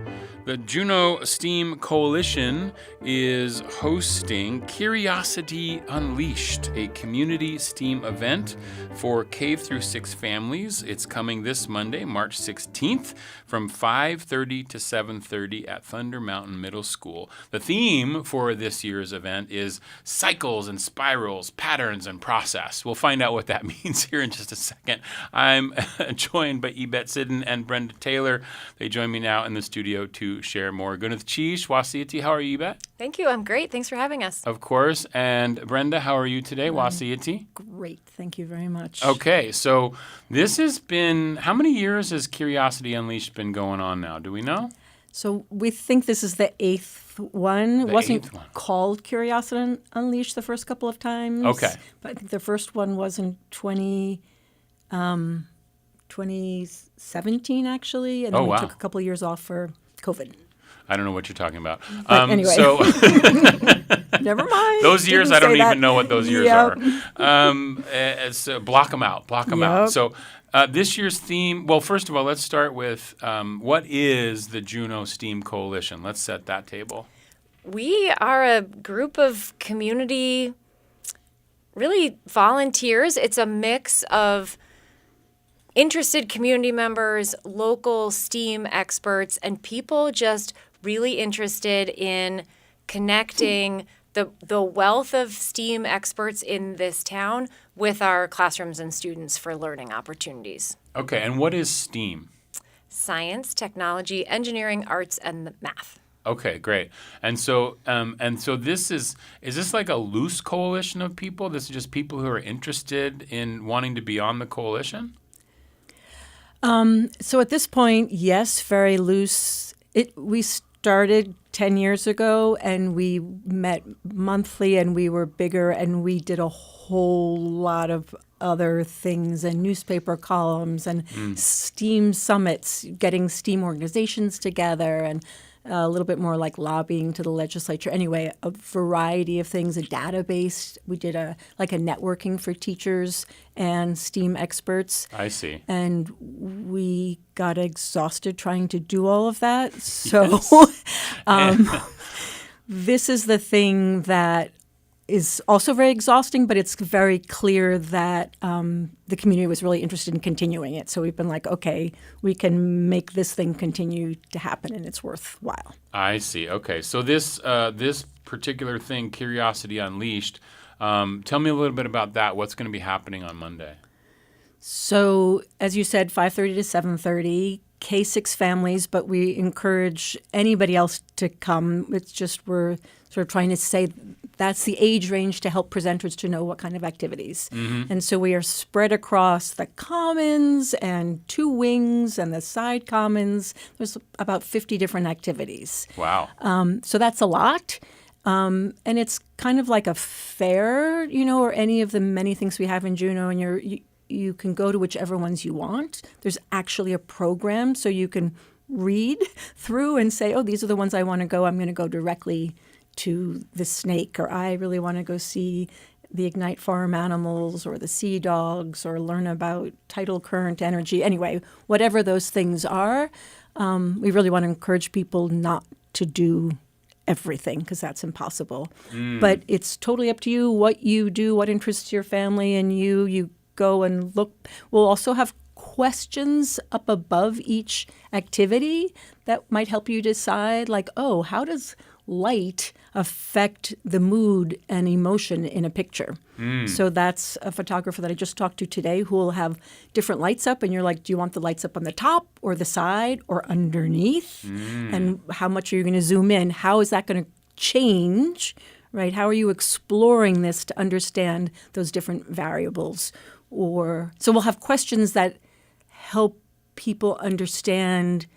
The Juneau STEAM Coalition is hosting Curiosity Unleashed, a community STEAM event for K through 6 families. It's coming this Monday, March 16th, from 5:30 to 7:30 at Thunder Mountain Middle School. The theme for this year's event is cycles and spirals, patterns and process. We'll find out what that means here in just a second. I'm joined by Yvette Sidden and Brenda Taylor. They join me now in the studio to share more. Gunath Cheesh, Wasiyati, how are you, Yvette? Thank you. I'm great. Thanks for having us. Of course. And Brenda, how are you today? Wasiyati? Great. Thank you very much. Okay. So this has been, how many years has Curiosity Unleashed been going on now? Do we know? So we think this is the 8th one. It wasn't eighth one. called Curiosity Unleashed the first couple of times. Okay. But I think the first one was in 2017, actually. And then we took a couple of years off for COVID. I don't know what you're talking about. Anyway. So Never mind. Those years, I don't even know what those years Yep. are. Block them out. Block them out. So this year's theme, well, first of all, let's start with what is the Juneau STEAM Coalition? Let's set that table. We are a group of community, really volunteers. It's a mix of interested community members, local STEAM experts, and people just really interested in connecting the wealth of STEAM experts in this town with our classrooms and students for learning opportunities. Okay, and what is STEAM? Science, technology, engineering, arts, and math. Okay, great. And so this is this like a loose coalition of people? This is just people who are interested in wanting to be on the coalition? So at this point, yes, very loose. We started 10 years ago, and we met monthly, and we were bigger, and we did a whole lot of other things and newspaper columns and STEAM summits, getting STEAM organizations together, and a little bit more like lobbying to the legislature. Anyway, a variety of things, a database. We did a networking for teachers and STEAM experts. I see. And we got exhausted trying to do all of that. So this is the thing that is also very exhausting, but it's very clear that the community was really interested in continuing it. So we've been like, okay, we can make this thing continue to happen, and it's worthwhile. I see. Okay. So this particular thing, Curiosity Unleashed, tell me a little bit about that. What's going to be happening on Monday? So, as you said, 5:30 to 7:30, K-6 families, but we encourage anybody else to come. It's just we're sort of trying to say that's the age range to help presenters to know what kind of activities. Mm-hmm. And so we are spread across the commons and 2 wings and the side commons. There's about 50 different activities. Wow. So that's a lot. And it's kind of like a fair, or any of the many things we have in Juneau, and you can go to whichever ones you want. There's actually a program, so you can read through and say, oh, these are the ones I want to go. I'm going to go directly to the snake, or I really want to go see the Ignite Farm animals or the sea dogs, or learn about tidal current energy. Anyway, whatever those things are, we really want to encourage people not to do everything, because that's impossible. But it's totally up to you what you do, what interests your family, and you go and look. We'll also have questions up above each activity that might help you decide, like, oh, how does light affect the mood and emotion in a picture? So that's a photographer that I just talked to today who will have different lights up, and you're like, do you want the lights up on the top or the side or underneath? And how much are you going to zoom in? How is that going to change, right? How are you exploring this to understand those different variables? So we'll have questions that help people understand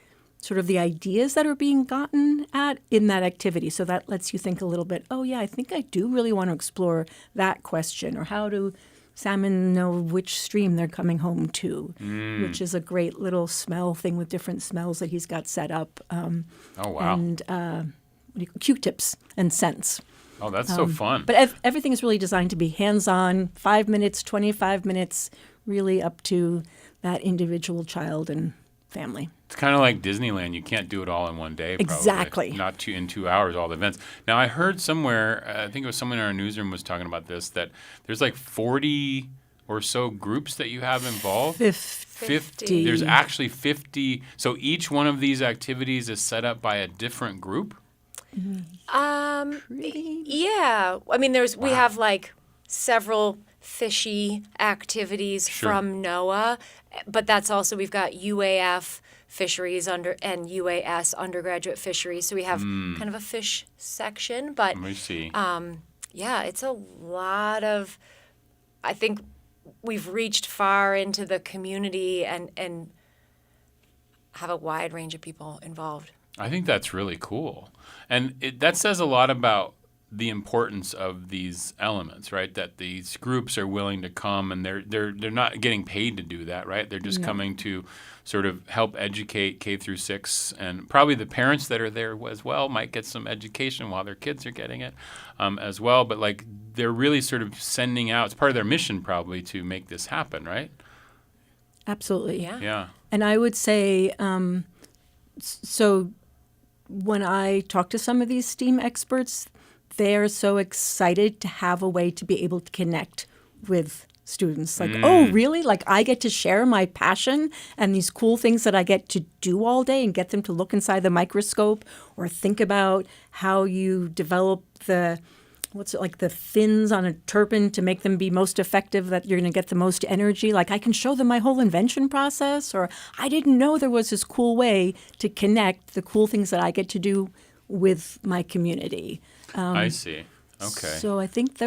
sort of the ideas that are being gotten at in that activity. So that lets you think a little bit, oh, yeah, I think I do really want to explore that question. Or how do salmon know which stream they're coming home to, which is a great little smell thing with different smells that he's got set up. Oh, wow. And Q-tips and scents. Oh, that's so fun. But everything is really designed to be hands-on, 5 minutes, 25 minutes, really up to that individual child and family. It's kind of like Disneyland. You can't do it all in one day, probably. Exactly. Not in 2 hours, all the events. Now, I heard somewhere, I think it was someone in our newsroom was talking about this, that there's like 40 or so groups that you have involved. 50. There's actually 50. So each one of these activities is set up by a different group? Yeah. I mean, we have like several fishy activities from NOAA, but that's also, we've got UAF fisheries and UAS undergraduate fisheries. So we have kind of a fish section, but let me see. Yeah, it's a lot of, I think we've reached far into the community and have a wide range of people involved. I think that's really cool. And that says a lot about the importance of these elements, right? That these groups are willing to come, and they're not getting paid to do that, right? They're just coming to sort of help educate K through 6, and probably the parents that are there as well might get some education while their kids are getting it as well. But like they're really sort of sending out, it's part of their mission probably to make this happen, right? Absolutely. Yeah. And I would say, so when I talk to some of these STEAM experts, they're so excited to have a way to be able to connect with students. Like, oh, really? Like, I get to share my passion and these cool things that I get to do all day and get them to look inside the microscope or think about how you develop the fins on a turbine to make them be most effective, that you're going to get the most energy. Like, I can show them my whole invention process, or I didn't know there was this cool way to connect the cool things that I get to do with my community. I see. Okay. So I think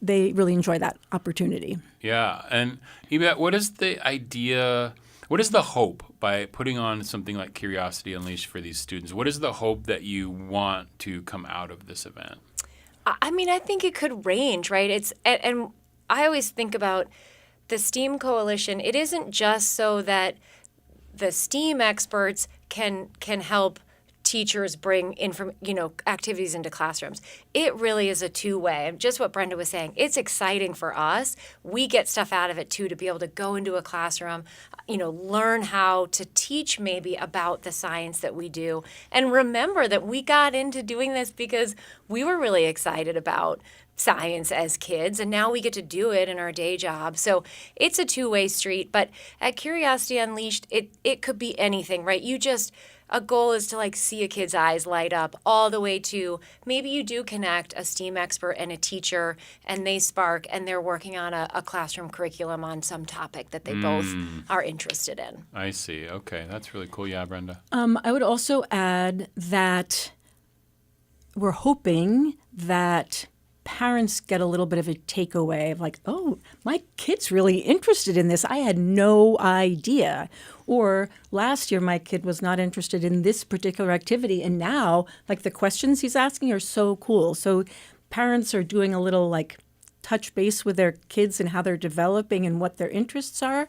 they really enjoy that opportunity. Yeah. And Yvette, what is the idea, what is the hope by putting on something like Curiosity Unleashed for these students? What is the hope that you want to come out of this event? I mean, I think it could range, right? And I always think about the STEAM Coalition. It isn't just so that the STEAM experts can help teachers bring activities into classrooms. It really is a two-way. Just what Brenda was saying, it's exciting for us. We get stuff out of it too, to be able to go into a classroom, learn how to teach maybe about the science that we do. And remember that we got into doing this because we were really excited about science as kids, and now we get to do it in our day job. So it's a two-way street. But at Curiosity Unleashed, it could be anything, right? A goal is to see a kid's eyes light up, all the way to maybe you do connect a STEAM expert and a teacher, and they spark, and they're working on a classroom curriculum on some topic that they both are interested in. I see. Okay. That's really cool. Yeah, Brenda. I would also add that we're hoping that parents get a little bit of a takeaway of oh, my kid's really interested in this. I had no idea. Or last year, my kid was not interested in this particular activity. And now, the questions he's asking are so cool. So parents are doing a little touch base with their kids and how they're developing and what their interests are.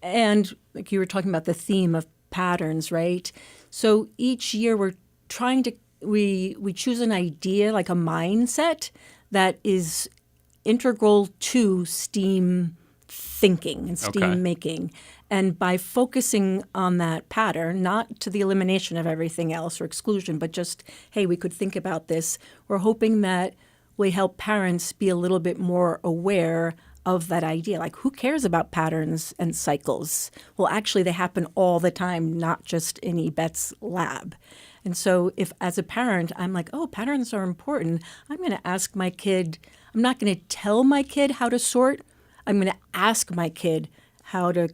And you were talking about the theme of patterns, right? So each year we're trying to, we choose an idea, a mindset that is integral to STEAM thinking and STEAM making. And by focusing on that pattern, not to the elimination of everything else or exclusion, but just, hey, we could think about this, we're hoping that we help parents be a little bit more aware of that idea. Who cares about patterns and cycles? Well, actually, they happen all the time, not just in Yvette's lab. And so if, as a parent, I'm oh, patterns are important, I'm going to ask my kid, I'm not going to tell my kid how to sort, I'm going to ask my kid how to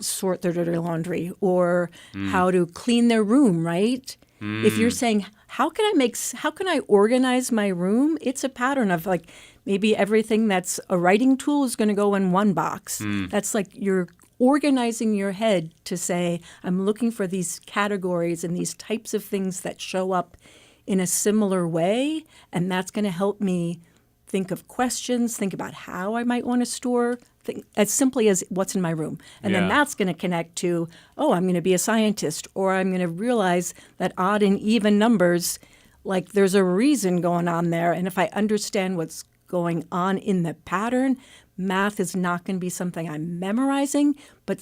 sort their dirty laundry or how to clean their room, right? If you're saying, how can I organize my room? It's a pattern of maybe everything that's a writing tool is going to go in one box. That's you're organizing your head to say, I'm looking for these categories and these types of things that show up in a similar way, and that's going to help me think of questions, think about how I might want to store, as simply as what's in my room. And then that's going to connect to, oh, I'm going to be a scientist, or I'm going to realize that odd and even numbers, there's a reason going on there. And if I understand what's going on in the pattern, math is not going to be something I'm memorizing, but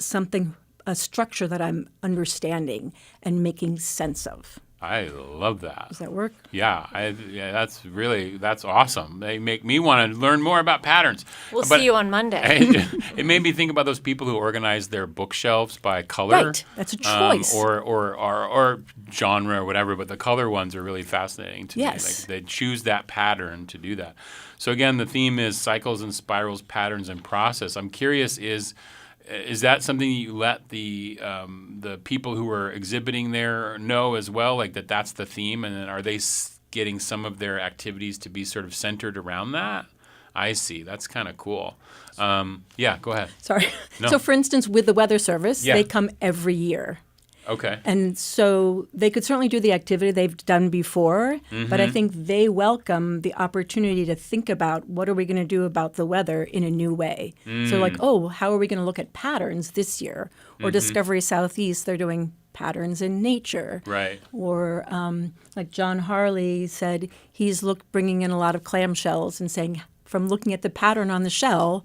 a structure that I'm understanding and making sense of. I love that. Does that work? Yeah, that's awesome. They make me want to learn more about patterns. We'll see you on Monday. It made me think about those people who organize their bookshelves by color. Right, that's a choice. Or genre or whatever, but the color ones are really fascinating to me. They choose that pattern to do that. So again, the theme is cycles and spirals, patterns and process. I'm curious, is that something you let the people who are exhibiting there know as well, that's the theme? And then are they getting some of their activities to be sort of centered around that? I see. That's kind of cool. Yeah, go ahead. Sorry. No. So for instance, with the Weather Service, they come every year. Okay. And so they could certainly do the activity they've done before, but I think they welcome the opportunity to think about what are we going to do about the weather in a new way. So like, how are we going to look at patterns this year? Or Discovery Southeast, they're doing patterns in nature. Right. Or like John Harley said, he's bringing in a lot of clamshells and saying, from looking at the pattern on the shell,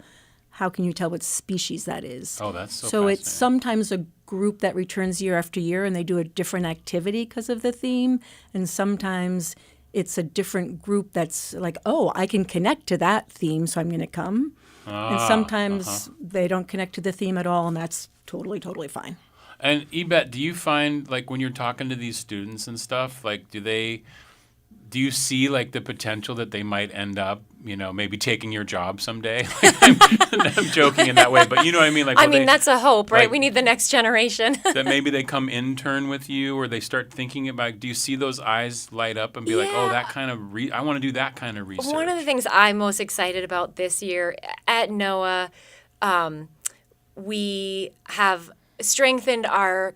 how can you tell what species that is? Oh, that's so So it's fascinating. sometimes a group that returns year after year and they do a different activity because of the theme. And sometimes it's a different group that's like, oh, I can connect to that theme, so I'm going to come. And sometimes they don't connect to the theme at all, and that's totally, totally fine. And Yvette, do you find, like, when you're talking to these students and stuff, like, do you see, like, the potential that they might end up, maybe taking your job someday? I'm joking in that way, but you know what I mean? Like, that's a hope, right? Like, we need the next generation. that maybe they come intern with you, or they start thinking about, do you see those eyes light up and be like, oh, that kind of, I want to do that kind of research? One of the things I'm most excited about this year at NOAA, we have strengthened our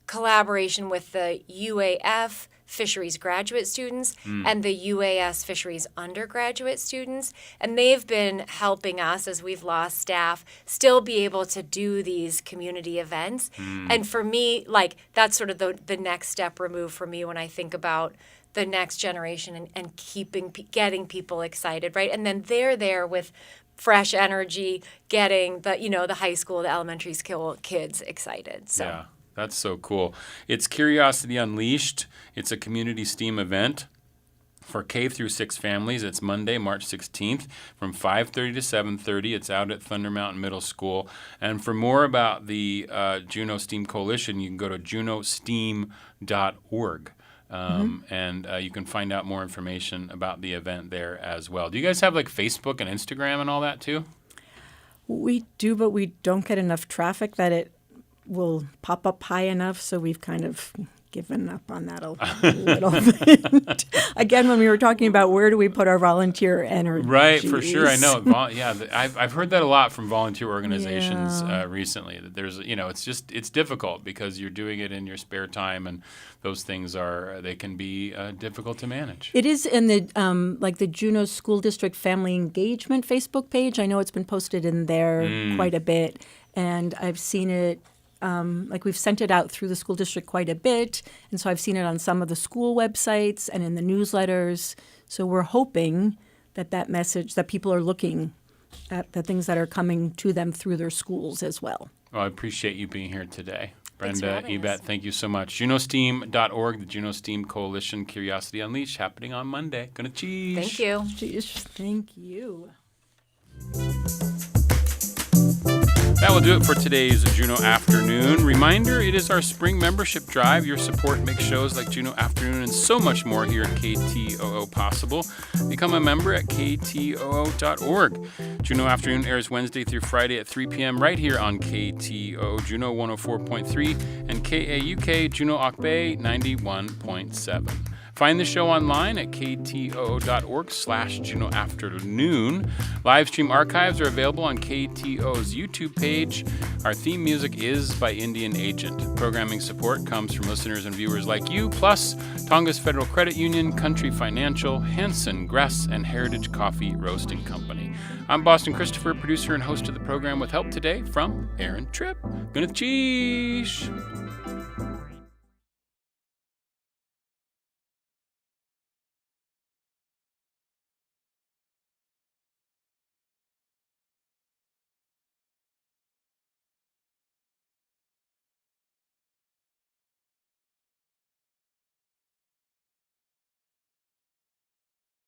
collaboration with the UAF fisheries graduate students and the UAS fisheries undergraduate students. And they've been helping us, as we've lost staff, still be able to do these community events. And for me, like, that's sort of the next step removed for me when I think about the next generation and getting people excited, right? And then they're there with fresh energy, getting the high school, the elementary school kids excited. So. Yeah, that's so cool. It's Curiosity Unleashed. It's a community STEAM event for K through 6 families. It's Monday, March 16th from 5:30 to 7:30. It's out at Thunder Mountain Middle School. And for more about the Juneau STEAM Coalition, you can go to juneausteam.org. And you can find out more information about the event there as well. Do you guys have like Facebook and Instagram and all that too? We do, but we don't get enough traffic that it will pop up high enough, so we've kind of given up on that a little bit. Again, when we were talking about where do we put our volunteer energy. Right, for sure. I know. I've heard that a lot from volunteer organizations recently, that there's, it's difficult because you're doing it in your spare time, and those things they can be difficult to manage. It is in the the Juneau School District Family Engagement Facebook page. I know it's been posted in there quite a bit, and I've seen it. We've sent it out through the school district quite a bit, and so I've seen it on some of the school websites and in the newsletters. So we're hoping that message, that people are looking at the things that are coming to them through their schools as well. Well, I appreciate you being here today. Brenda, Yvette, thank you so much. JuneauSTEAM.org, the Juneau STEAM Coalition, Curiosity Unleashed, happening on Monday. Gonna cheese. Thank you. Thank you. That will do it for today's Juneau Afternoon. Reminder, it is our spring membership drive. Your support makes shows like Juneau Afternoon and so much more here at KTOO possible. Become a member at ktoo.org. Juneau Afternoon airs Wednesday through Friday at 3 p.m. right here on KTOO Juneau 104.3 and KAUK Juneau Ak Bay 91.7. Find the show online at ktoo.org/Juneau Afternoon. Live stream archives are available on KTO's YouTube page. Our theme music is by Indian Agent. Programming support comes from listeners and viewers like you, plus Tongass Federal Credit Union, Country Financial, Hanson, Gress, and Heritage Coffee Roasting Company. I'm Boston Christopher, producer and host of the program, with help today from Aaron Tripp. Good cheese.